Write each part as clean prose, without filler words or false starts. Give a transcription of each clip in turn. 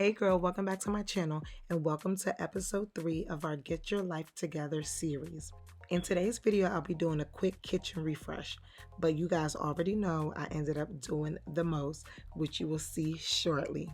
Hey girl, welcome back to my channel and welcome to episode 3 of our Get Your Life Together series. In today's video, I'll be doing a quick kitchen refresh, but you guys already know I ended up doing the most, which you will see shortly.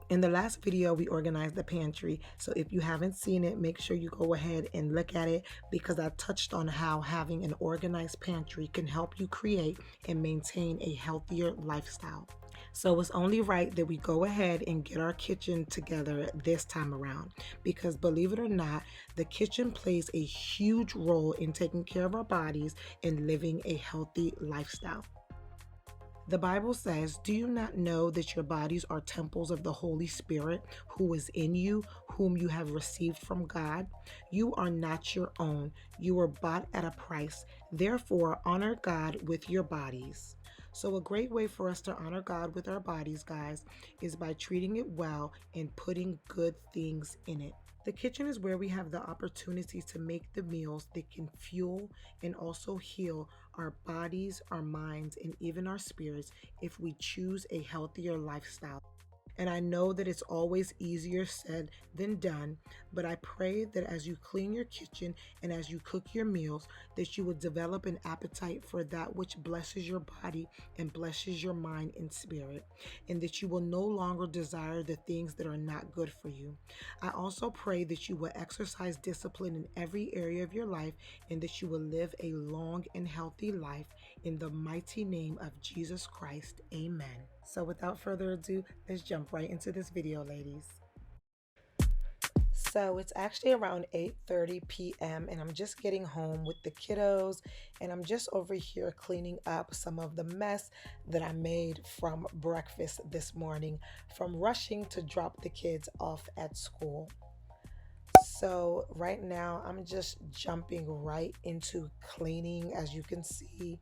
In the last video, we organized the pantry, so if you haven't seen it, make sure you go ahead and look at it because I touched on how having an organized pantry can help you create and maintain a healthier lifestyle. So it's only right that we go ahead and get our kitchen together this time around because believe it or not, the kitchen plays a huge role in taking care of our bodies and living a healthy lifestyle. The Bible says, "Do you not know that your bodies are temples of the Holy Spirit who is in you, whom you have received from God? You are not your own. You were bought at a price. Therefore, honor God with your bodies." So, a great way for us to honor God with our bodies, guys, is by treating it well and putting good things in it. The kitchen is where we have the opportunity to make the meals that can fuel and also heal our bodies, our minds, and even our spirits if we choose a healthier lifestyle. And I know that it's always easier said than done, but I pray that as you clean your kitchen and as you cook your meals, that you will develop an appetite for that which blesses your body and blesses your mind and spirit, and that you will no longer desire the things that are not good for you. I also pray that you will exercise discipline in every area of your life and that you will live a long and healthy life in the mighty name of Jesus Christ. Amen. So without further ado, let's jump right into this video, ladies. So it's actually around 8:30 p.m. and I'm just getting home with the kiddos and I'm just over here cleaning up some of the mess that I made from breakfast this morning from rushing to drop the kids off at school. So right now I'm just jumping right into cleaning. As you can see,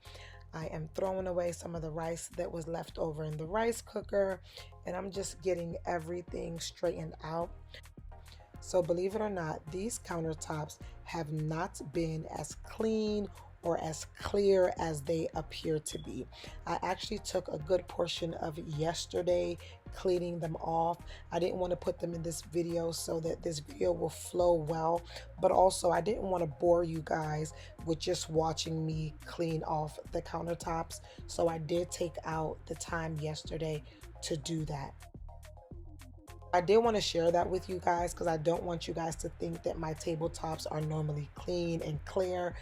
I am throwing away some of the rice that was left over in the rice cooker and I'm just getting everything straightened out. So believe it or not, these countertops have not been as clean or as clear as they appear to be. I actually took a good portion of yesterday cleaning them off. I didn't want to put them in this video so that this video will flow well, but also I didn't want to bore you guys with just watching me clean off the countertops. So I did take out the time yesterday to do that. I did want to share that with you guys because I don't want you guys to think that my tabletops are normally clean and clear.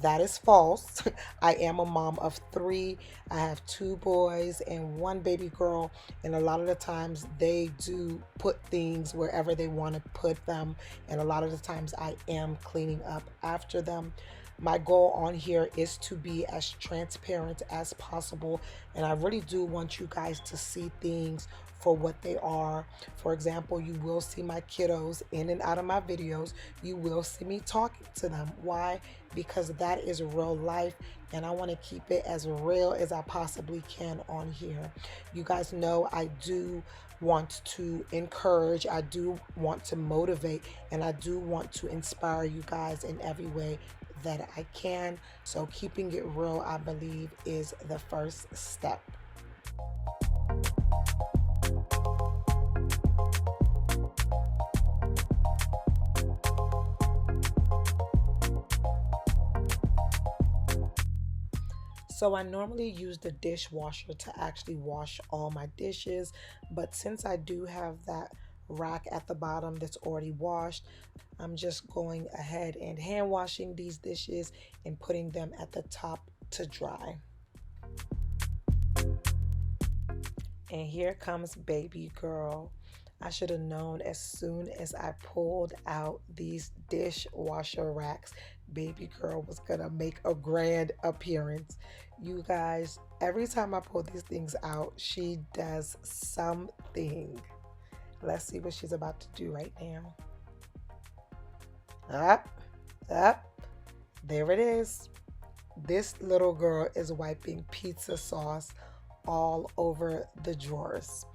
That is false. I am a mom of 3. I have 2 boys and 1 baby girl, and a lot of the times they do put things wherever they want to put them, and a lot of the times I am cleaning up after them. My goal on here is to be as transparent as possible, and I really do want you guys to see things for what they are. For example, you will see my kiddos in and out of my videos. You will see me talking to them. Why? Because that is real life and I want to keep it as real as I possibly can on here. You guys know I do want to encourage, I do want to motivate, and I do want to inspire you guys in every way that I can. So keeping it real, I believe, is the first step. So I normally use the dishwasher to actually wash all my dishes, but since I do have that rack at the bottom that's already washed, I'm just going ahead and hand washing these dishes and putting them at the top to dry. And here comes baby girl. I should have known as soon as I pulled out these dishwasher racks, baby girl was gonna make a grand appearance. You guys, every time I pull these things out, she does something. Let's see what she's about to do right now. Up, up, there it is. This little girl is wiping pizza sauce all over the drawers.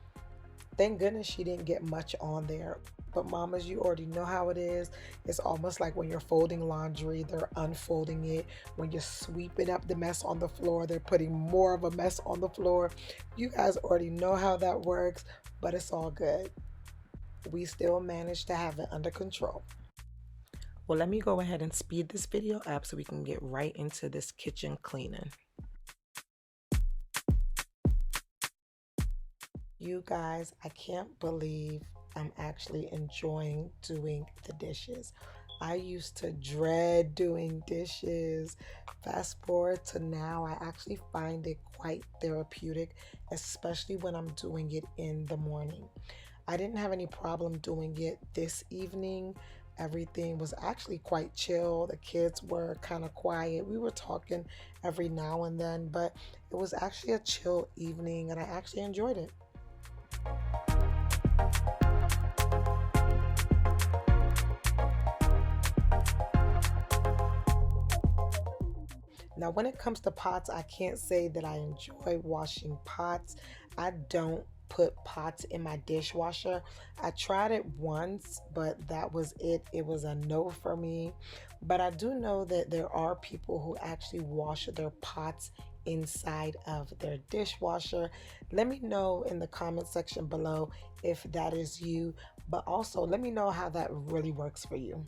Thank goodness she didn't get much on there. But mamas, you already know how it is. It's almost like when you're folding laundry, they're unfolding it. When you're sweeping up the mess on the floor, they're putting more of a mess on the floor. You guys already know how that works, but it's all good. we still managed to have it under control. Well, let me go ahead and speed this video up so we can get right into this kitchen cleaning. You guys, I can't believe I'm actually enjoying doing the dishes. I used to dread doing dishes. Fast forward to now, I actually find it quite therapeutic, especially when I'm doing it in the morning. I didn't have any problem doing it this evening. Everything was actually quite chill. The kids were kind of quiet. We were talking every now and then, but it was actually a chill evening and I actually enjoyed it. Now, when it comes to pots, I can't say that I enjoy washing pots. I don't put pots in my dishwasher. I tried it once, but that was it. It was a no for me. But I do know that there are people who actually wash their pots inside of their dishwasher. Let me know in the comment section below if that is you, but also let me know how that really works for you.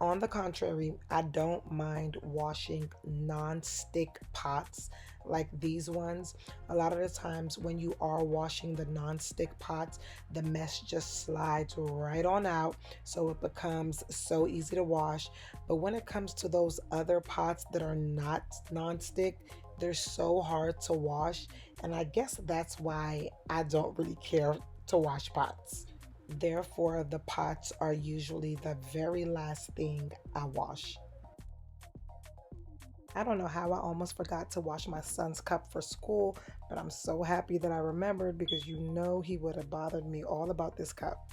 On the contrary, I don't mind washing non-stick pots like these ones. A lot of the times when you are washing the non-stick pots, the mess just slides right on out, so it becomes so easy to wash. But when it comes to those other pots that are not non-stick, they're so hard to wash, and I guess that's why I don't really care to wash pots. Therefore, the pots are usually the very last thing I wash. I don't know how I almost forgot to wash my son's cup for school, but I'm so happy that I remembered because you know he would have bothered me all about this cup.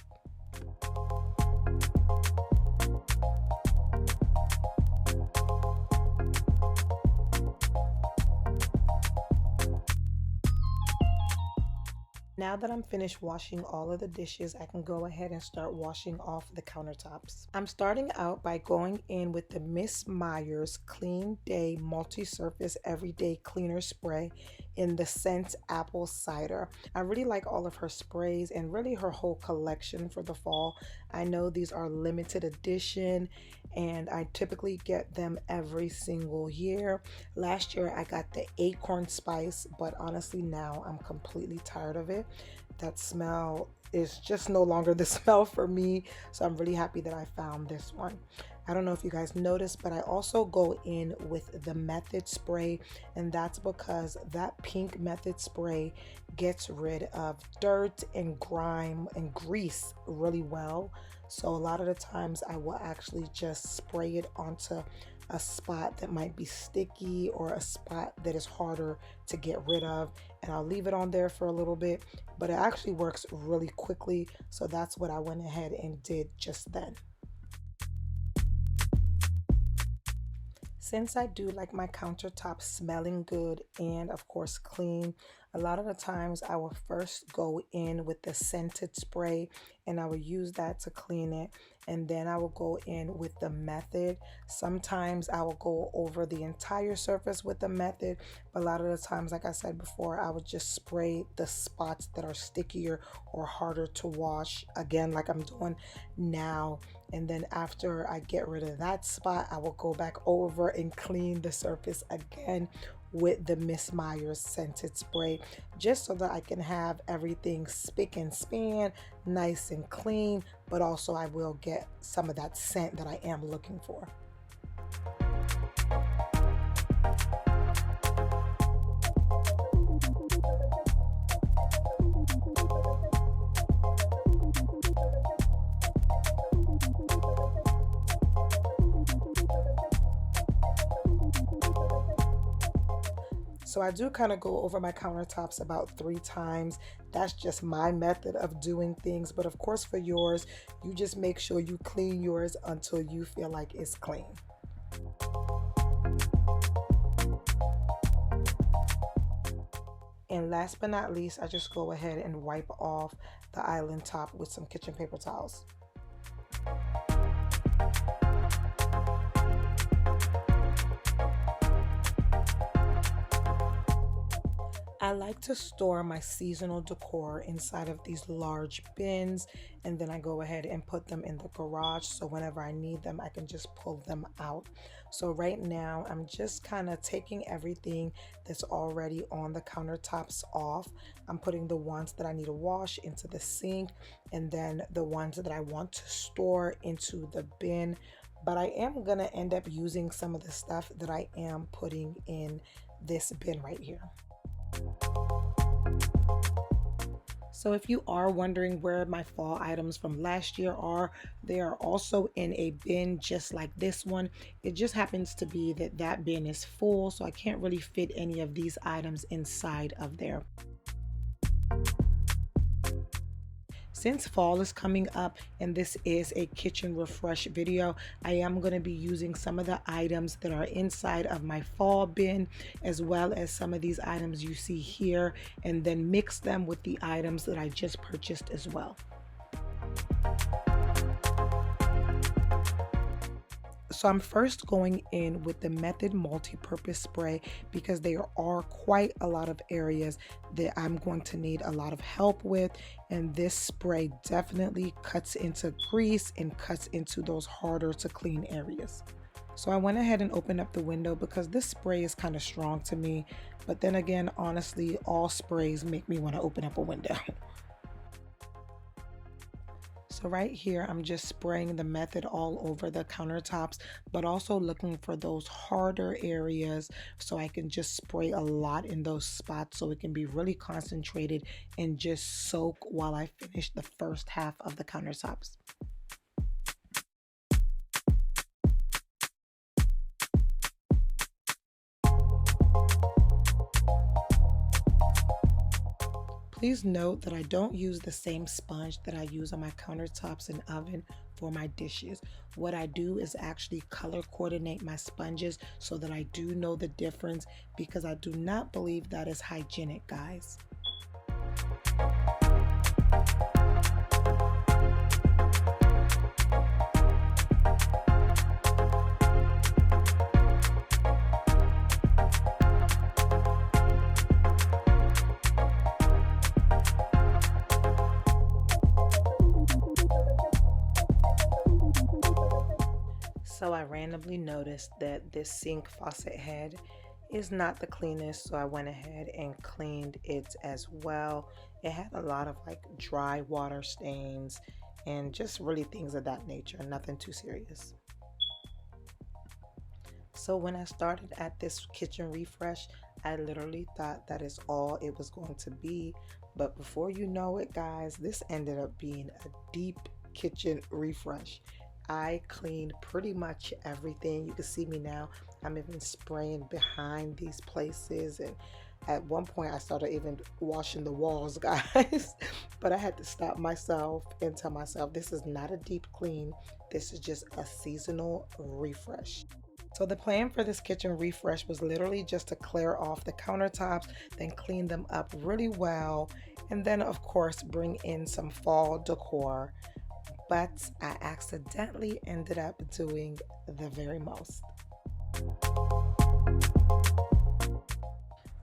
Now that I'm finished washing all of the dishes, I can go ahead and start washing off the countertops. I'm starting out by going in with the Miss Meyer's Clean Day Multi-Surface Everyday Cleaner Spray in the scent Apple Cider. I really like all of her sprays and really her whole collection for the fall. I know these are limited edition and I typically get them every single year. Last year I got the Acorn Spice, but honestly now I'm completely tired of it. That smell is just no longer the smell for me, so I'm really happy that I found this one. I don't know if you guys noticed, but I also go in with the Method spray, and that's because that pink Method spray gets rid of dirt and grime and grease really well. So a lot of the times I will actually just spray it onto a spot that might be sticky or a spot that is harder to get rid of, and I'll leave it on there for a little bit, but it actually works really quickly, so that's what I went ahead and did just then. Since I do like my countertops smelling good and of course clean, a lot of the times I will first go in with the scented spray and I will use that to clean it, and then I will go in with the Method. Sometimes I will go over the entire surface with the Method, but a lot of the times, like I said before, I would just spray the spots that are stickier or harder to wash, again like I'm doing now. And then after I get rid of that spot, I will go back over and clean the surface again with the Miss Meyer's scented spray, just so that I can have everything spick and span, nice and clean, but also I will get some of that scent that I am looking for. So I do kind of go over my countertops about 3 times. That's just my method of doing things. But of course for yours, you just make sure you clean yours until you feel like it's clean. And last but not least, I just go ahead and wipe off the island top with some kitchen paper towels. I like to store my seasonal decor inside of these large bins, and then I go ahead and put them in the garage so whenever I need them I can just pull them out. So right now I'm just kind of taking everything that's already on the countertops off. I'm putting the ones that I need to wash into the sink, and then the ones that I want to store into the bin. But I am going to end up using some of the stuff that I am putting in this bin right here. So if you are wondering where my fall items from last year are, they are also in a bin just like this one. It just happens to be that that bin is full, so I can't really fit any of these items inside of there. Since fall is coming up and this is a kitchen refresh video, I am going to be using some of the items that are inside of my fall bin, as well as some of these items you see here, and then mix them with the items that I just purchased as well. So I'm first going in with the Method multi-purpose spray because there are quite a lot of areas that I'm going to need a lot of help with, and this spray definitely cuts into grease and cuts into those harder to clean areas. So I went ahead and opened up the window because this spray is kind of strong to me, but then again, honestly, all sprays make me want to open up a window. So right here, I'm just spraying the Method all over the countertops, but also looking for those harder areas so I can just spray a lot in those spots so it can be really concentrated and just soak while I finish the first half of the countertops. Please note that I don't use the same sponge that I use on my countertops and oven for my dishes. What I do is actually color coordinate my sponges so that I do know the difference, because I do not believe that is hygienic, guys. So I randomly noticed that this sink faucet head is not the cleanest, so I went ahead and cleaned it as well. It had a lot of like dry water stains and just really things of that nature, nothing too serious. So when I started at this kitchen refresh, I literally thought that is all it was going to be. But before you know it, guys, this ended up being a deep kitchen refresh. I cleaned pretty much everything. You can see me now. I'm even spraying behind these places, and at one point I started even washing the walls, guys. But I had to stop myself and tell myself this is not a deep clean. This is just a seasonal refresh. So the plan for this kitchen refresh was literally just to clear off the countertops, then clean them up really well, and then of course bring in some fall decor. But I accidentally ended up doing the very most.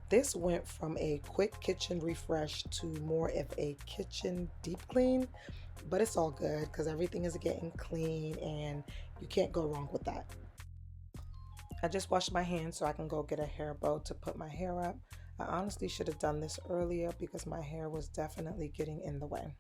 This went from a quick kitchen refresh to more of a kitchen deep clean, but it's all good because everything is getting clean and you can't go wrong with that. I just washed my hands so I can go get a hair bow to put my hair up. I honestly should have done this earlier because my hair was definitely getting in the way.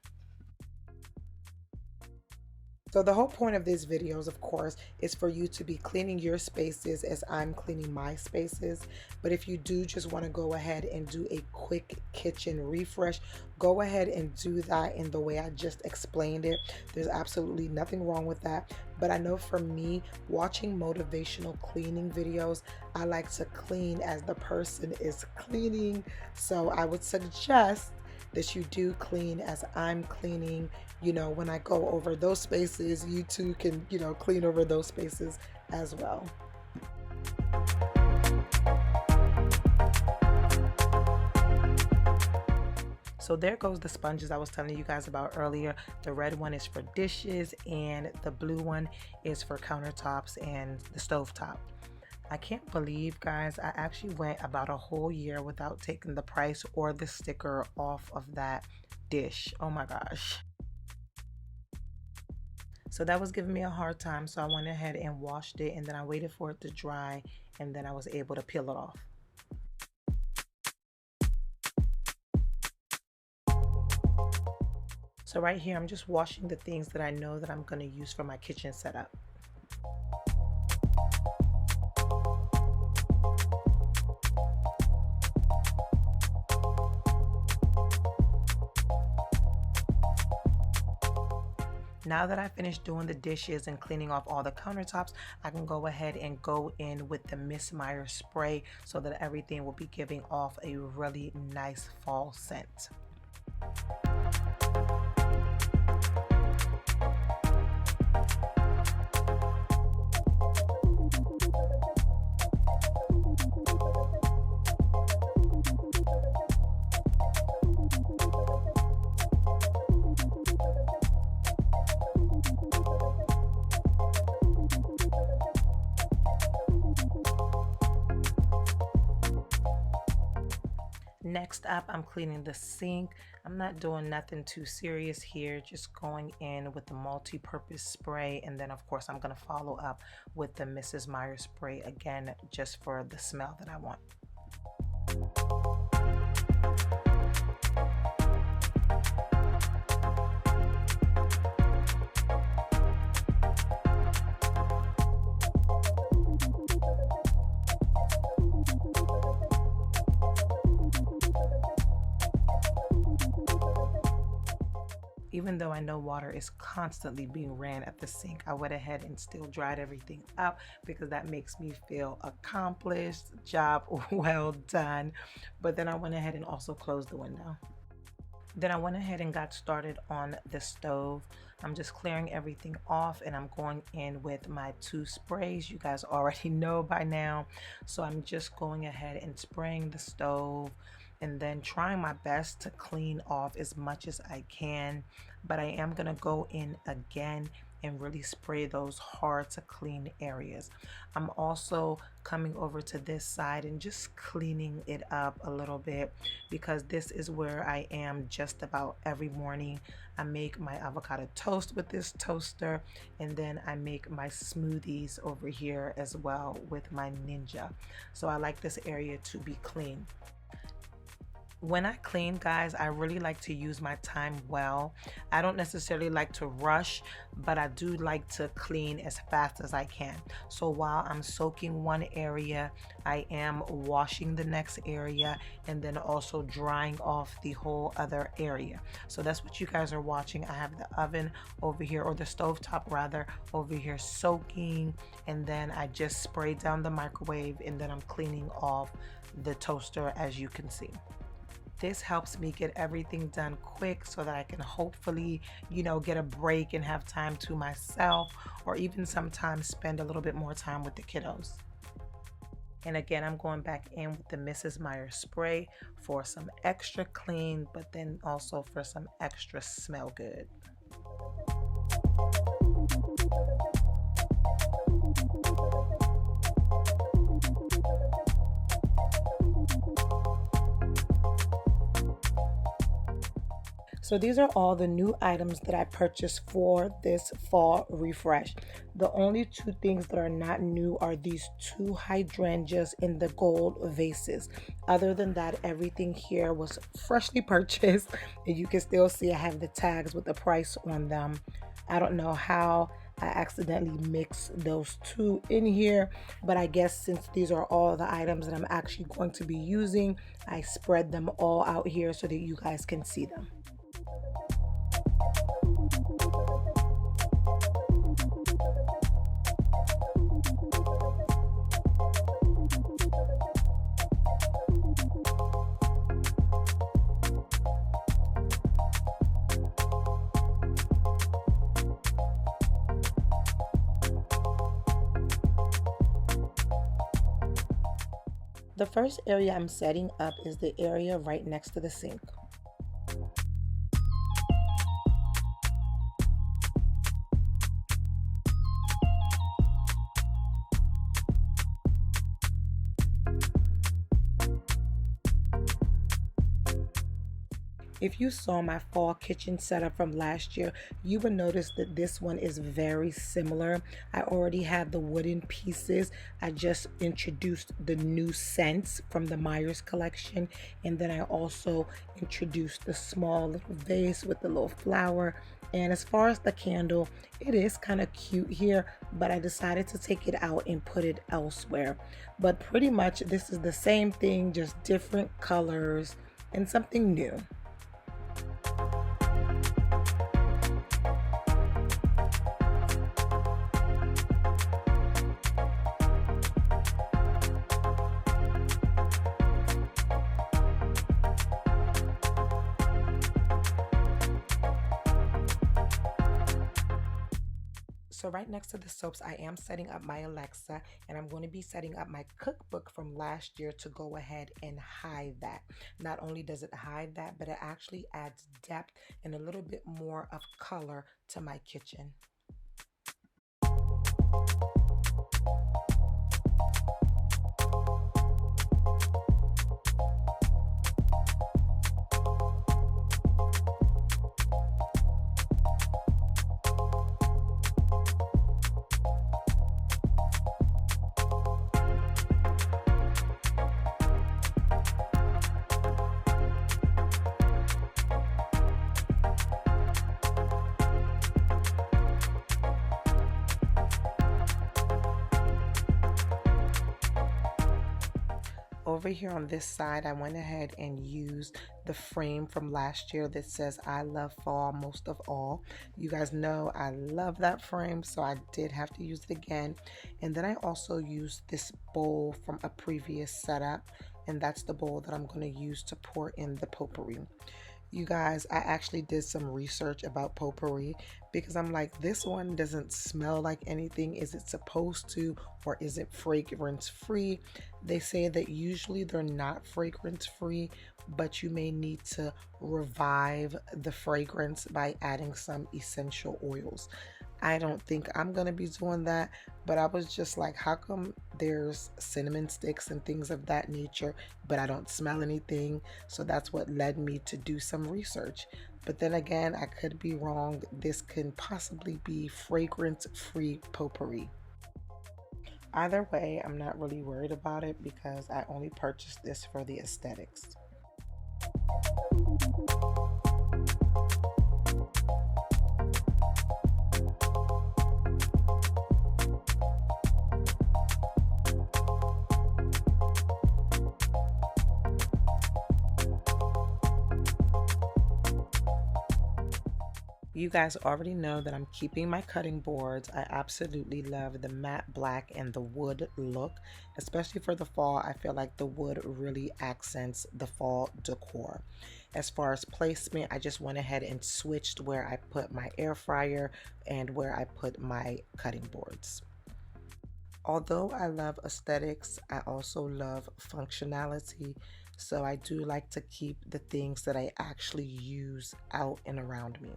So the whole point of these videos, of course, is for you to be cleaning your spaces as I'm cleaning my spaces. But if you do just want to go ahead and do a quick kitchen refresh, go ahead and do that in the way I just explained it. There's absolutely nothing wrong with that. But I know for me, watching motivational cleaning videos, I like to clean as the person is cleaning. So I would suggest that you do clean as I'm cleaning. You know, when I go over those spaces, you too can, clean over those spaces as well. So there goes the sponges I was telling you guys about earlier. The red one is for dishes and the blue one is for countertops and the stovetop. I can't believe, guys, I actually went about a whole year without taking the price or the sticker off of that dish. Oh my gosh. So that was giving me a hard time, so I went ahead and washed it, and then I waited for it to dry, and then I was able to peel it off. So right here, I'm just washing the things that I know that I'm going to use for my kitchen setup. Now that I finished doing the dishes and cleaning off all the countertops, I can go ahead and go in with the Miss Meyer spray so that everything will be giving off a really nice fall scent. Next up, I'm cleaning the sink. I'm not doing nothing too serious here, just going in with the multi-purpose spray, and then of course I'm going to follow up with the Mrs. Meyer spray again, just for the smell that I want. Even though I know water is constantly being ran at the sink, I went ahead and still dried everything up because that makes me feel accomplished, job well done. But then I went ahead and also closed the window. Then I went ahead and got started on the stove. I'm just clearing everything off, and I'm going in with my 2 sprays. You guys already know by now. So I'm just going ahead and spraying the stove, and then trying my best to clean off as much as I can. But I am gonna go in again and really spray those hard to clean areas. I'm also coming over to this side and just cleaning it up a little bit, because this is where I am just about every morning. I make my avocado toast with this toaster, and then I make my smoothies over here as well with my Ninja. So I like this area to be clean. When I clean, guys, I really like to use my time well. I don't necessarily like to rush, but I do like to clean as fast as I can. So while I'm soaking one area, I am washing the next area, and then also drying off the whole other area. So that's what you guys are watching. I have the oven over here, or the stove top rather, over here soaking, and then I just spray down the microwave, and then I'm cleaning off the toaster, as you can see. This helps me get everything done quick so that I can hopefully, get a break and have time to myself, or even sometimes spend a little bit more time with the kiddos. And again, I'm going back in with the Mrs. Meyer spray for some extra clean, but then also for some extra smell good. So these are all the new items that I purchased for this fall refresh. The only 2 things that are not new are these 2 hydrangeas in the gold vases. Other than that, everything here was freshly purchased, and you can still see I have the tags with the price on them. I don't know how I accidentally mixed those 2 in here, but I guess since these are all the items that I'm actually going to be using, I spread them all out here so that you guys can see them. The first area I'm setting up is the area right next to the sink. If you saw my fall kitchen setup from last year, you would notice that this one is very similar. I already had the wooden pieces. I just introduced the new scents from the Myers collection, and then I also introduced the small little vase with the little flower. And as far as the candle, it is kind of cute here, but I decided to take it out and put it elsewhere. But pretty much this is the same thing, just different colors and something new. So right next to the soaps, I am setting up my Alexa, and I'm going to be setting up my cookbook from last year to go ahead and hide that. Not only does it hide that, but it actually adds depth and a little bit more of color to my kitchen. Over here on this side, I went ahead and used the frame from last year that says I love fall most of all. You guys know I love that frame, so I did have to use it again. And then I also used this bowl from a previous setup, and that's the bowl that I'm going to use to pour in the potpourri. You guys, I actually did some research about potpourri because I'm like, this one doesn't smell like anything. Is it supposed to, or is it fragrance free? They say that usually they're not fragrance free, but you may need to revive the fragrance by adding some essential oils. I don't think I'm going to be doing that, but I was just like, how come there's cinnamon sticks and things of that nature, but I don't smell anything? So that's what led me to do some research. But then again, I could be wrong. This can possibly be fragrance-free potpourri. Either way, I'm not really worried about it because I only purchased this for the aesthetics. You guys already know that I'm keeping my cutting boards. I absolutely love the matte black and the wood look, especially for the fall. I feel like the wood really accents the fall decor. As far as placement, I just went ahead and switched where I put my air fryer and where I put my cutting boards. Although I love aesthetics, I also love functionality. So I do like to keep the things that I actually use out and around me.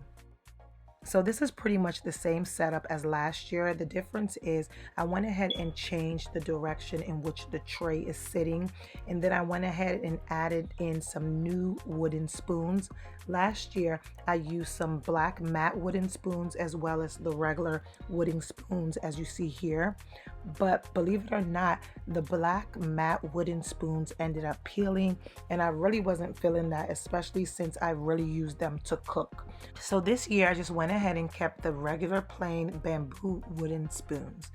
So this is pretty much the same setup as last year. The difference is I went ahead and changed the direction in which the tray is sitting, and then I went ahead and added in some new wooden spoons. Last year I used some black matte wooden spoons as well as the regular wooden spoons as you see here. But believe it or not, the black matte wooden spoons ended up peeling, and I really wasn't feeling that, especially since I really used them to cook. So this year I just went ahead and kept the regular plain bamboo wooden spoons.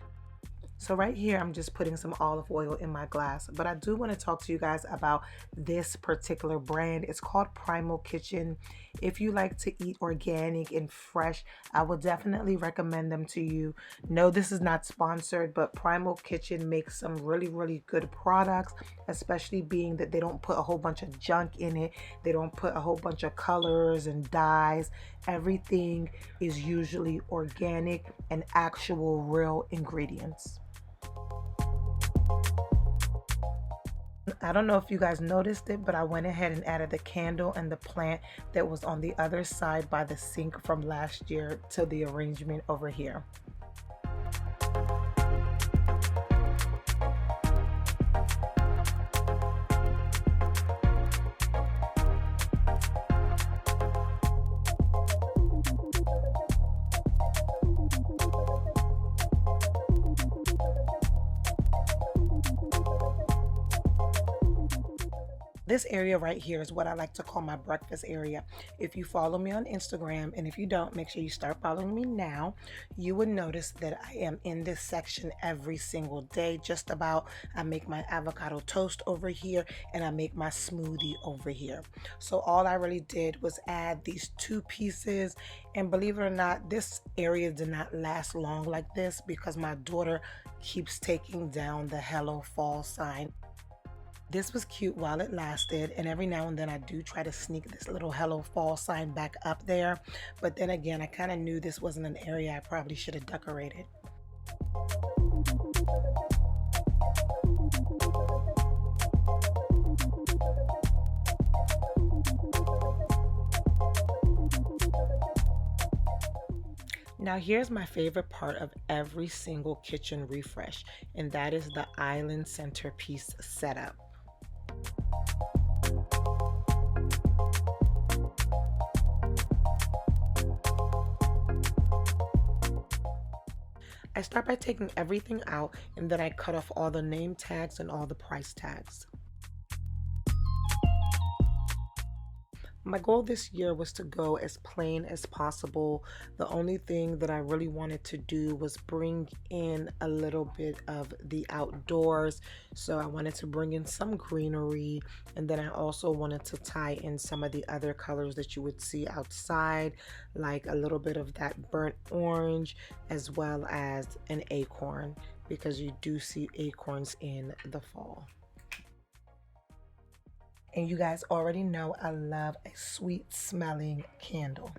So right here, I'm just putting some olive oil in my glass, but I do want to talk to you guys about this particular brand. It's called Primal Kitchen. If you like to eat organic and fresh, I would definitely recommend them to you. No, this is not sponsored, but Primal Kitchen makes some really good products, especially being that they don't put a whole bunch of junk in it. They don't put a whole bunch of colors and dyes. Everything is usually organic and actual real ingredients. I don't know if you guys noticed it, but I went ahead and added the candle and the plant that was on the other side by the sink from last year to the arrangement over here. This area right here is what I like to call my breakfast area. If you follow me on Instagram, and if you don't, make sure you start following me now, you would notice that I am in this section every single day. Just about. I make my avocado toast over here and I make my smoothie over here. So all I really did was add these two pieces, and believe it or not, this area did not last long like this because my daughter keeps taking down the Hello Fall sign. This was cute while it lasted, and every now and then I do try to sneak this little Hello Fall sign back up there. But then again, I kind of knew this wasn't an area I probably should have decorated. Now here's my favorite part of every single kitchen refresh, and that is the island centerpiece setup. I start by taking everything out, and then I cut off all the name tags and all the price tags. My goal this year was to go as plain as possible. The only thing that I really wanted to do was bring in a little bit of the outdoors. So I wanted to bring in some greenery, and then I also wanted to tie in some of the other colors that you would see outside, like a little bit of that burnt orange as well as an acorn, because you do see acorns in the fall. And you guys already know I love a sweet smelling candle.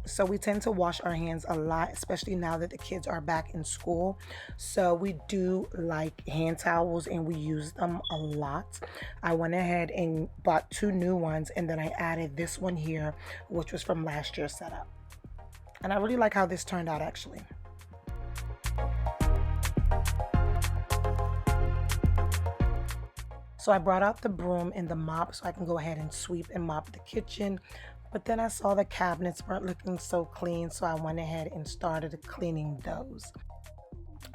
So we tend to wash our hands a lot, especially now that the kids are back in school. So we do like hand towels and we use them a lot. I went ahead and bought two new ones, and then I added this one here, which was from last year's setup. And I really like how this turned out actually. So I brought out the broom and the mop so I can go ahead and sweep and mop the kitchen. But then I saw the cabinets weren't looking so clean, so I went ahead and started cleaning those.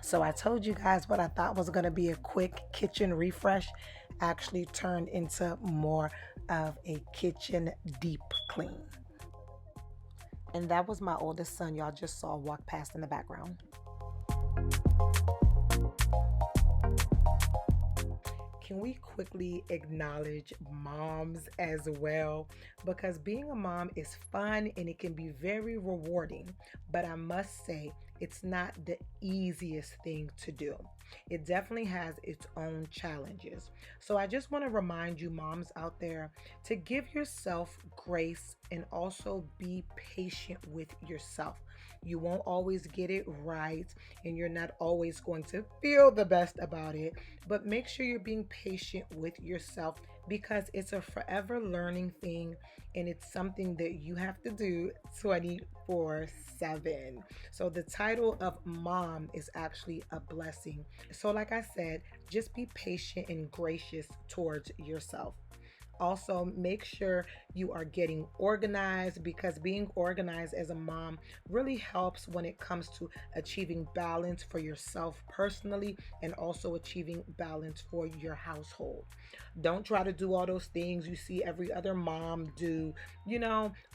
So I told you guys what I thought was going to be a quick kitchen refresh actually turned into more of a kitchen deep clean. And that was my oldest son y'all just saw walk past in the background. Can we quickly acknowledge moms as well? Because being a mom is fun and it can be very rewarding, but I must say it's not the easiest thing to do. It definitely has its own challenges. So I just want to remind you moms out there to give yourself grace and also be patient with yourself. You won't always get it right, and you're not always going to feel the best about it, but make sure you're being patient with yourself because it's a forever learning thing, and it's something that you have to do 24/7. So the title of mom is actually a blessing. So like I said, just be patient and gracious towards yourself. Also, make sure you are getting organized because being organized as a mom really helps when it comes to achieving balance for yourself personally and also achieving balance for your household. Don't try to do all those things you see every other mom do,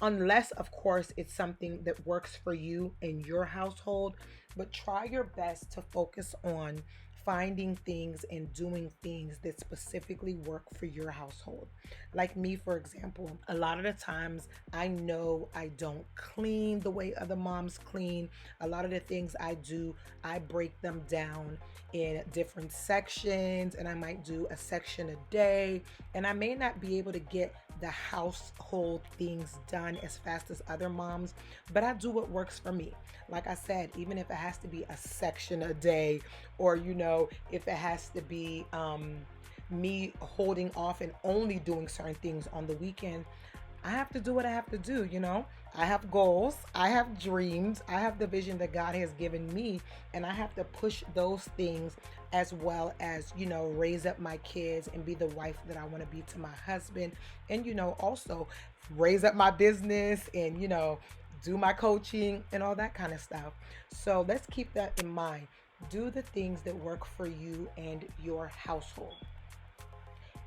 unless, of course, it's something that works for you in your household. But try your best to focus on finding things and doing things that specifically work for your household. Like me, for example, a lot of the times I know I don't clean the way other moms clean. A lot of the things I do, I break them down in different sections, and I might do a section a day, and I may not be able to get the household things done as fast as other moms, but I do what works for me. Like I said, even if it has to be a section a day, or if it has to be me holding off and only doing certain things on the weekend, I have to do what I have to do. I have goals, I have dreams, I have the vision that God has given me, and I have to push those things, as well as, raise up my kids and be the wife that I want to be to my husband, and, also raise up my business and, do my coaching and all that kind of stuff. So let's keep that in mind. Do the things that work for you and your household.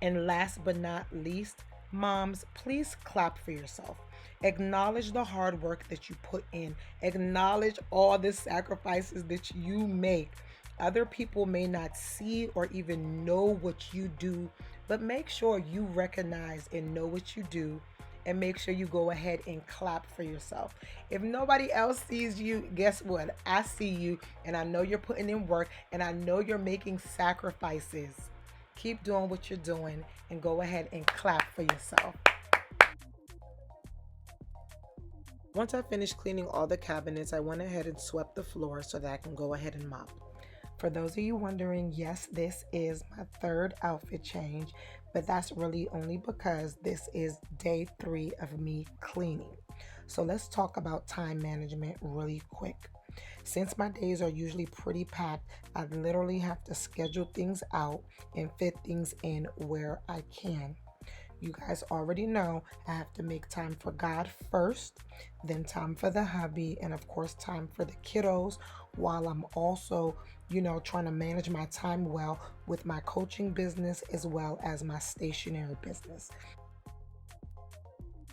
And last but not least, moms, please clap for yourself. Acknowledge the hard work that you put in. Acknowledge all the sacrifices that you make. Other people may not see or even know what you do, but make sure you recognize and know what you do, and make sure you go ahead and clap for yourself. If nobody else sees you, guess what? I see you, and I know you're putting in work, and I know you're making sacrifices. Keep doing what you're doing, and go ahead and clap for yourself. Once I finished cleaning all the cabinets, I went ahead and swept the floor so that I can go ahead and mop. For those of you wondering, yes, this is my third outfit change, but that's really only because this is day 3 of me cleaning. So let's talk about time management really quick. Since my days are usually pretty packed, I literally have to schedule things out and fit things in where I can. You guys already know I have to make time for God first, then time for the hubby, and of course time for the kiddos, while I'm also, trying to manage my time well with my coaching business as well as my stationery business.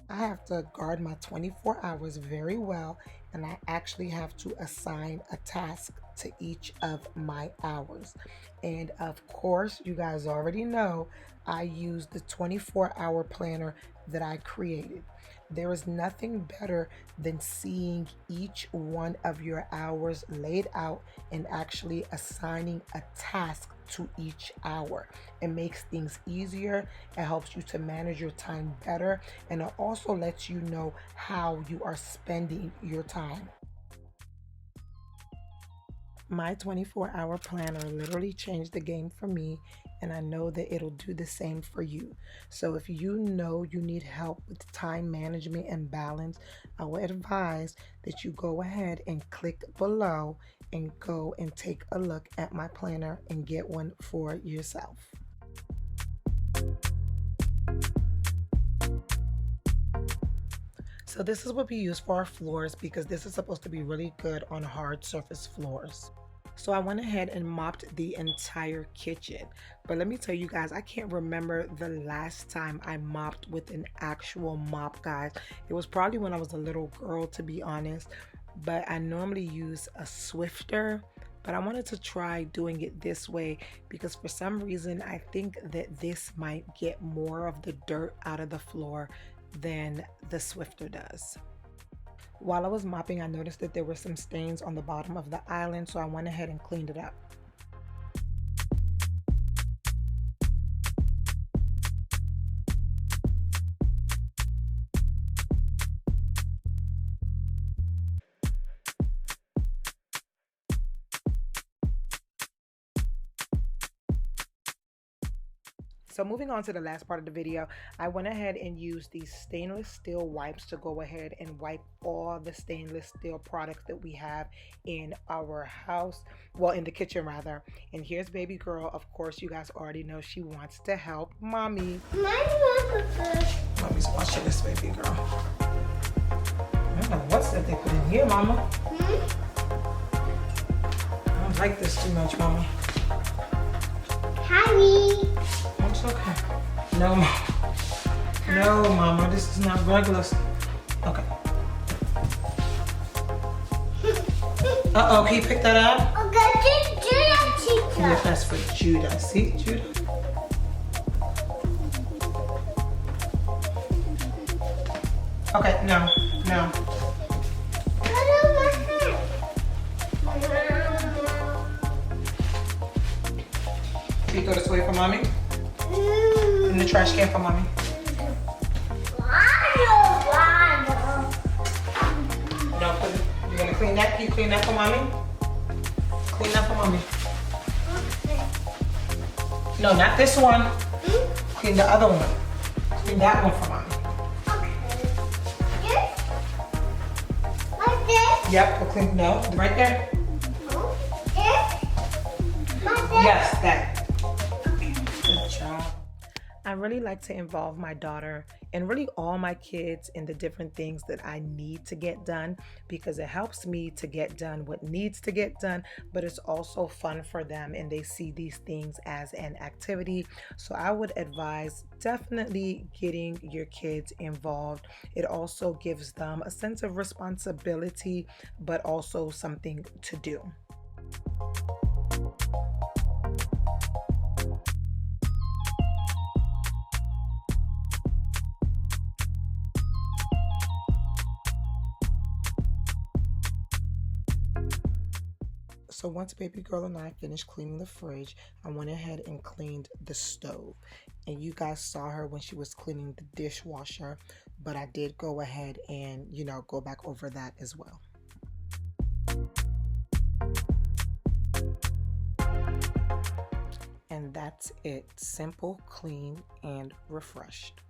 I have to guard my 24 hours very well, and I actually have to assign a task to each of my hours. And of course, you guys already know I use the 24-hour planner that I created. There is nothing better than seeing each one of your hours laid out and actually assigning a task to each hour. It makes things easier, it helps you to manage your time better, and it also lets you know how you are spending your time. My 24-hour planner literally changed the game for me, and I know that it'll do the same for you. So if you know you need help with time management and balance, I would advise that you go ahead and click below and go and take a look at my planner and get one for yourself. So this is what we use for our floors, because this is supposed to be really good on hard surface floors. So I went ahead and mopped the entire kitchen. But let me tell you guys, I can't remember the last time I mopped with an actual mop, guys. It was probably when I was a little girl, to be honest. But I normally use a Swifter. But I wanted to try doing it this way because for some reason I think that this might get more of the dirt out of the floor than the Swifter does. While I was mopping, I noticed that there were some stains on the bottom of the island, so I went ahead and cleaned it up. So moving on to the last part of the video, I went ahead and used these stainless steel wipes to go ahead and wipe all the stainless steel products that we have in our house, well, in the kitchen rather. And here's baby girl. Of course, you guys already know she wants to help mommy. Mommy's watching this, baby girl. I don't know what's that they put in here, mama. I don't like this too much, mama. Harry. It's okay. No, no, mama, this is not regular. Okay. Uh-oh, can you pick that up? Okay, do that. And if that's for Judah. See, Judah? Okay, no, no. Can you throw this away for mommy? In the trash can for mommy. No, put it. You're gonna clean that? Can you clean that for mommy? Clean that for mommy. No, not this one. Clean the other one. Clean that one for mommy. Yep, we'll clean. No, right there. Yes, that. Good job. I really like to involve my daughter and really all my kids in the different things that I need to get done, because it helps me to get done what needs to get done, but it's also fun for them and they see these things as an activity. So I would advise definitely getting your kids involved. It also gives them a sense of responsibility, but also something to do. So once baby girl and I finished cleaning the fridge, I went ahead and cleaned the stove. And you guys saw her when she was cleaning the dishwasher, but I did go ahead and, go back over that as well. And that's it. Simple, clean, and refreshed.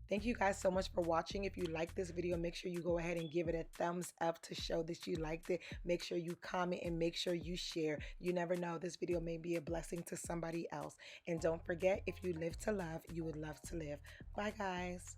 Thank you guys so much for watching. If you like this video, make sure you go ahead and give it a thumbs up to show that you liked it. Make sure you comment and make sure you share. You never know, this video may be a blessing to somebody else. And don't forget, if you live to love, you would love to live. Bye guys.